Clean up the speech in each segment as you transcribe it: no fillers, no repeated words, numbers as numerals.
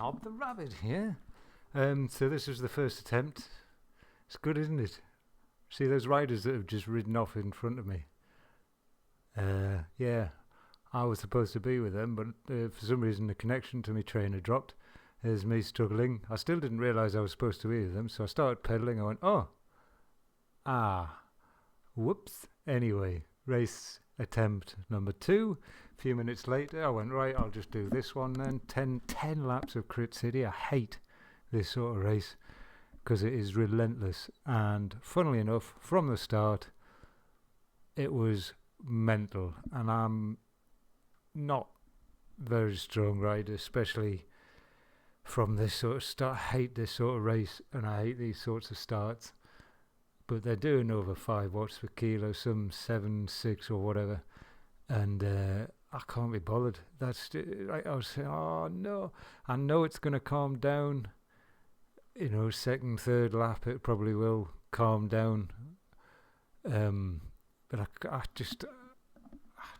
Nob the Rabbit here. So this was the first attempt. It's good, isn't it? See those riders that have just ridden off in front of me? Yeah, I was supposed to be with them, but for some reason the connection to my trainer dropped. There's me struggling. I still didn't realise I was supposed to be with them, so I started pedalling. I went, whoops. Anyway, race attempt number 2. A few minutes later, I went, right, I'll just do this one then. 10 laps of Crit City. I hate this sort of race because it is relentless. And funnily enough, from the start, it was mental. And I'm not very strong rider, especially from this sort of start. I hate this sort of race and I hate these sorts of starts. But they're doing over 5 watts per kilo, some 7, 6 or whatever. And I can't be bothered. That's like I was saying, oh no, I know it's going to calm down. You know, second, third lap, it probably will calm down. But I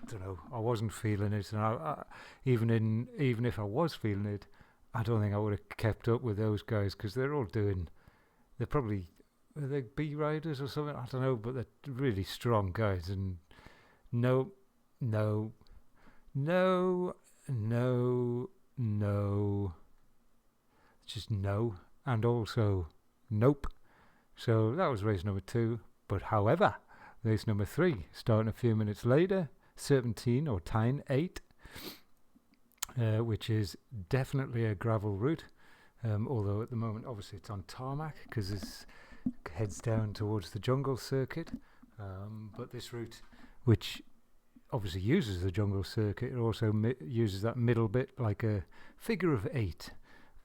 don't know. I wasn't feeling it, and even if I was feeling it, I don't think I would have kept up with those guys because they're probably. Are they B riders or something? I don't know, but they're really strong guys. And no, just no, and also nope. So that was race number 2. But however, race number 3, starting a few minutes later, 17 or Tyne 8, which is definitely a gravel route. Although at the moment, obviously, it's on tarmac because it's heads down towards the jungle circuit, but this route, which obviously uses the jungle circuit, it also uses that middle bit like a figure of 8,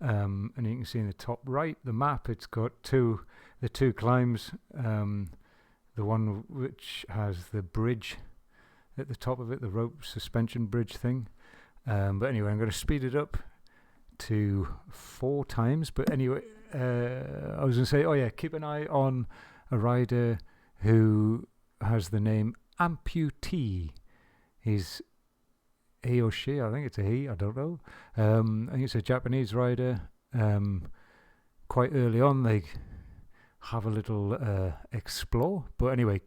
and you can see in the top right the map, it's got the two climbs, the one which has the bridge at the top of it, the rope suspension bridge thing, but anyway, I'm going to speed it up to 4 times. But anyway, I was going to say, keep an eye on a rider who has the name Amputee. He or she, I think it's a he, I don't know. I think it's a Japanese rider. Quite early on, they have a little explore. But anyway,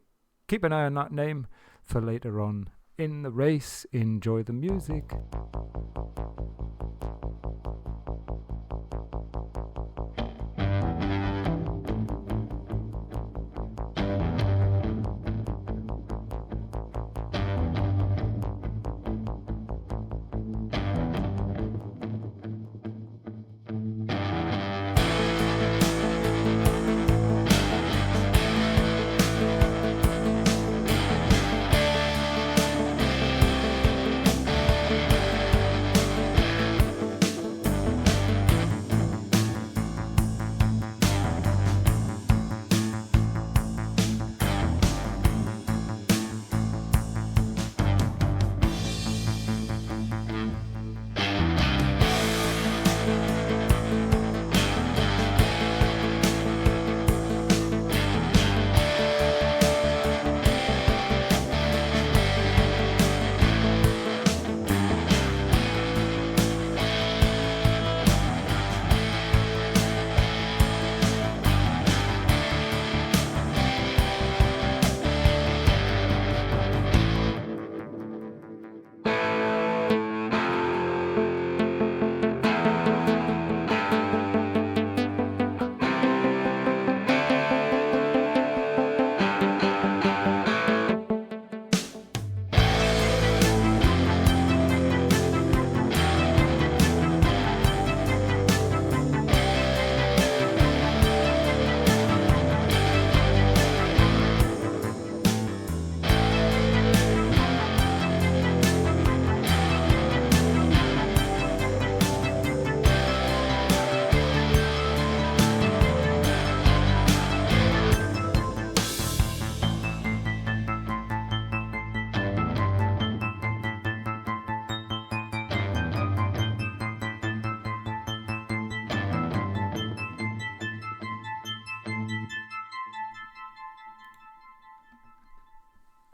keep an eye on that name for later on in the race. Enjoy the music.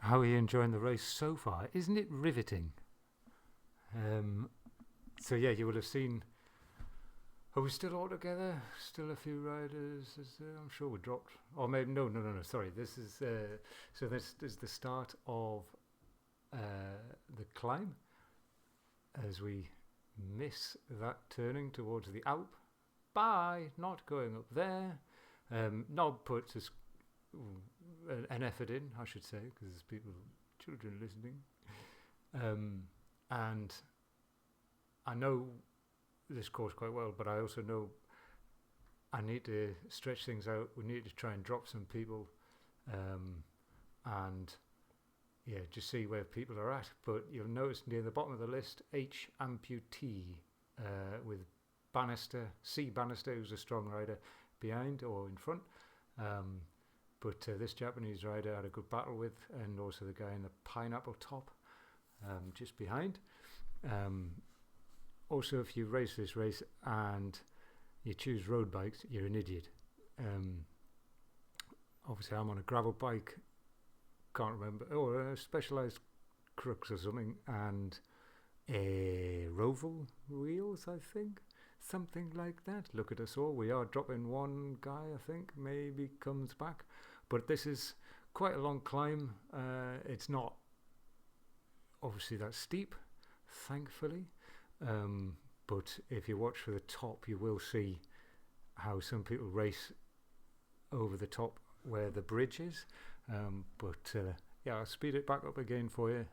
How are you enjoying the race so far? Isn't it riveting? So yeah, you will have seen Are we still all together? Still a few riders? I'm sure we dropped. Or maybe no. Sorry, this is so. This is the start of the climb as we miss that turning towards the Alp by not going up there. Nob puts an effort in, I should say, because there's children listening, and I know this course quite well, but I also know I need to stretch things out. We need to try and drop some people, and yeah, just see where people are at. But you'll notice near the bottom of the list, H amputee with Bannister, C Bannister, who's a strong rider, behind or in front. But this Japanese rider had a good battle with, and also the guy in the pineapple top just behind. Also, if you race this race and you choose road bikes, you're an idiot. Obviously, I'm on a gravel bike, can't remember, or a Specialized Crux or something, and a Roval wheels, I think. Something like that. Look at us all. We are dropping one guy, I think, maybe comes back. But this is quite a long climb. It's not obviously that steep, thankfully. But if you watch for the top, you will see how some people race over the top where the bridge is. Yeah, I'll speed it back up again for you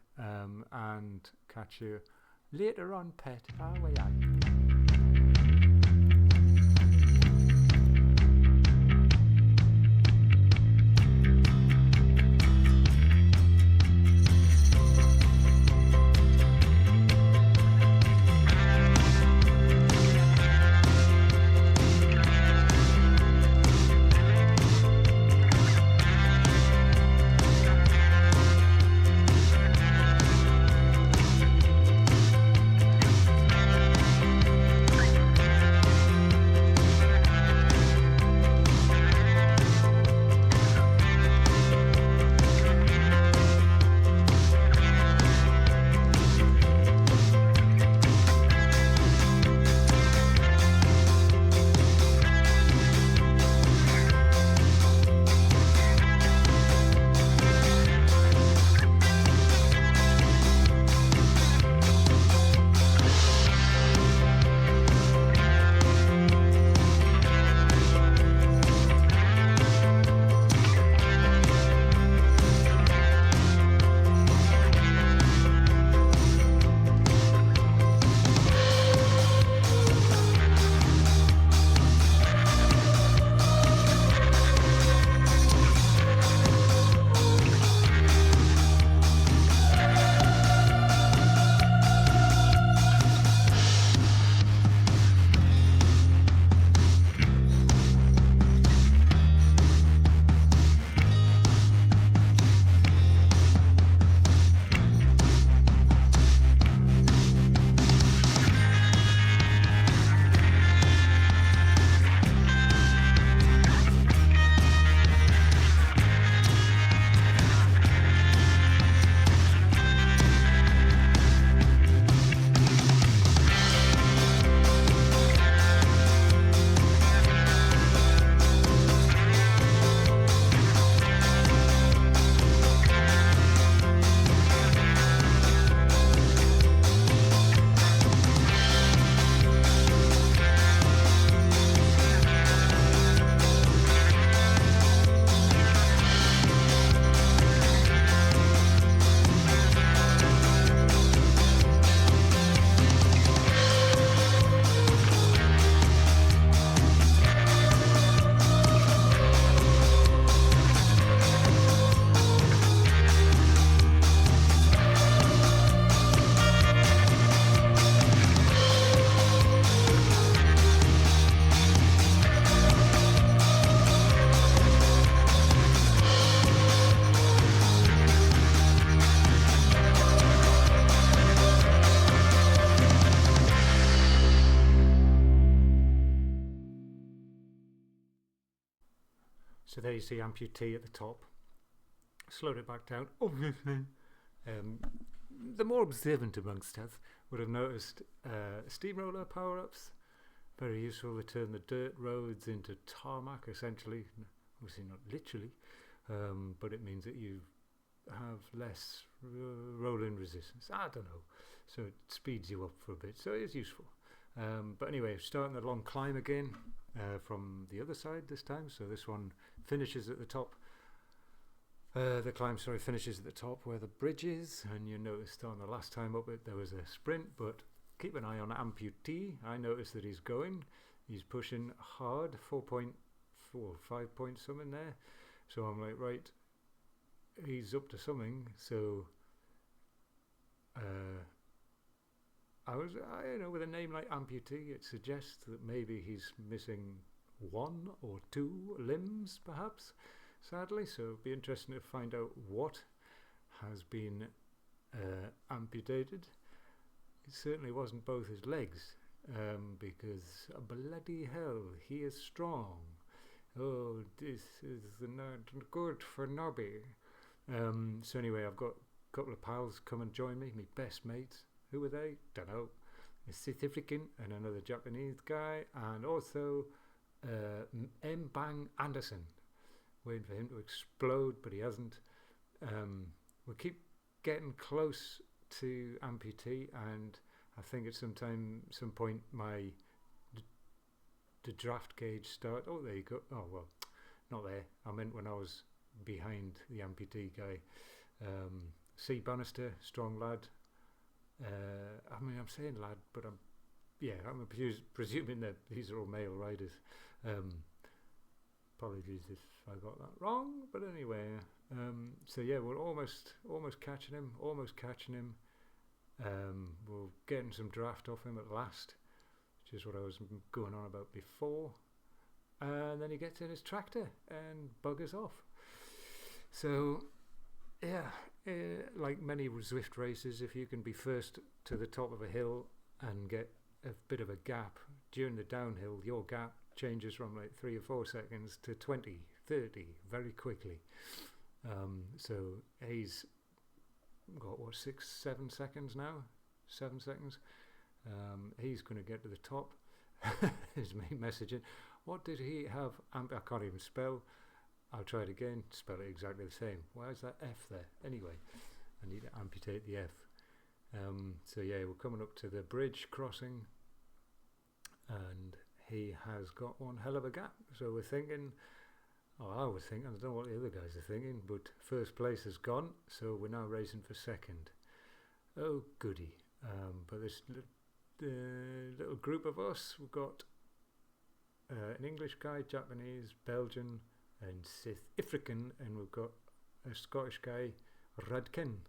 and catch you later on, pet. Away out. So there you see amputee at the top. Slowed it back down, obviously. The more observant amongst us would have noticed steamroller power-ups very useful. They turn the dirt roads into tarmac, essentially. Obviously not literally, but it means that you have less rolling resistance. I don't know. So it speeds you up for a bit. So it's useful. But anyway, starting the long climb again from the other side this time. So this one finishes at the top. The climb, finishes at the top where the bridge is. And you noticed on the last time up it there was a sprint, but keep an eye on amputee. I noticed that he's going. He's pushing hard, 4.4, 5 point something there. So I'm like, right, he's up to something. So with a name like amputee, it suggests that maybe he's missing 1 or 2 limbs, perhaps, sadly. So it'd be interesting to find out what has been amputated. It certainly wasn't both his legs, because bloody hell, he is strong. Oh, this is not good for Nobby. So anyway, I've got a couple of pals come and join me, my best mates. Who are they? Don't know. A South African and another Japanese guy, and also M. Bang Anderson. Waiting for him to explode, but he hasn't. We keep getting close to amputee, and I think at some point the draft gauge start. Oh, there you go. Oh well, not there. I meant when I was behind the amputee guy. C. Bannister, strong lad. I'm saying lad, but I'm presuming that these are all male riders. Apologies if I got that wrong, but anyway. So yeah, we're almost catching him. We're getting some draft off him at last, which is what I was going on about before. And then he gets in his tractor and buggers off. So yeah, like many Zwift races, if you can be first to the top of a hill and get a bit of a gap during the downhill, your gap changes from like 3 or 4 seconds to 20, 30 very quickly. So he's got 6-7 seconds now. 7 seconds. He's going to get to the top. His main messaging. What did he have? I can't even spell. I'll try it again. Spell it exactly the same. Why is that F there? Anyway, I need to amputate the F. So yeah, we're coming up to the bridge crossing, and he has got one hell of a gap. So we're thinking, I was thinking, I don't know what the other guys are thinking, but first place is gone, so we're now racing for second. Oh goody. But this little group of us, we've got an English guy, Japanese, Belgian and South African, and we've got a Scottish guy, Radkin,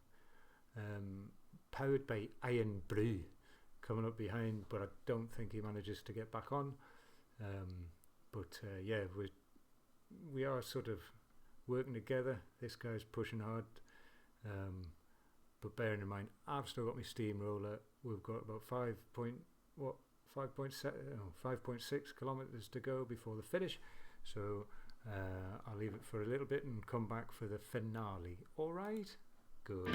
powered by Iron Brew, coming up behind, but I don't think he manages to get back on. Yeah, we are sort of working together. This guy's pushing hard, but bearing in mind I've still got my steamroller. We've got about 5.6 kilometers to go before the finish, so I'll leave it for a little bit and come back for the finale. All right, good.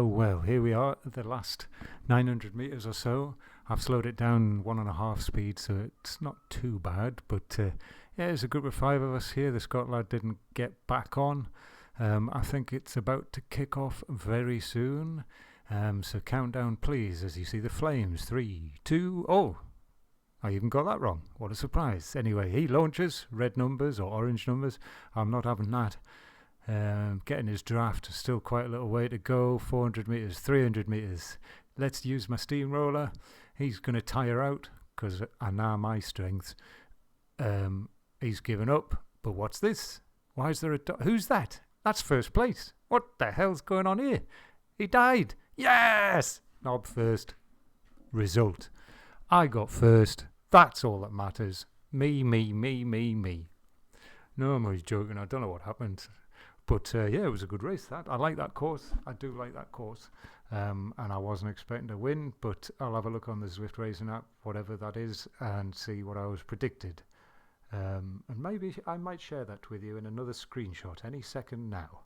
well, here we are at the last 900 metres or so. I've slowed it down 1.5 speed, so it's not too bad, but yeah, there's a group of 5 of us here. The Scot lad didn't get back on. I think it's about to kick off very soon, so countdown please as you see the flames. 3, 2, oh, I even got that wrong. What a surprise. Anyway, he launches, red numbers or orange numbers. I'm not having that. Getting his draft, still quite a little way to go. 400 metres, 300 metres. Let's use my steamroller. He's going to tire out because I know my strength. He's given up. But what's this? Why is there a... Who's that? That's first place. What the hell's going on here? He died. Yes! Nob first. Result. I got first. That's all that matters. Me. No, I'm always joking. I don't know what happened. But yeah, it was a good race. That I like that course. I do like that course. And I wasn't expecting to win, but I'll have a look on the Zwift Racing app, whatever that is, and see what I was predicted. And maybe I might share that with you in another screenshot any second now.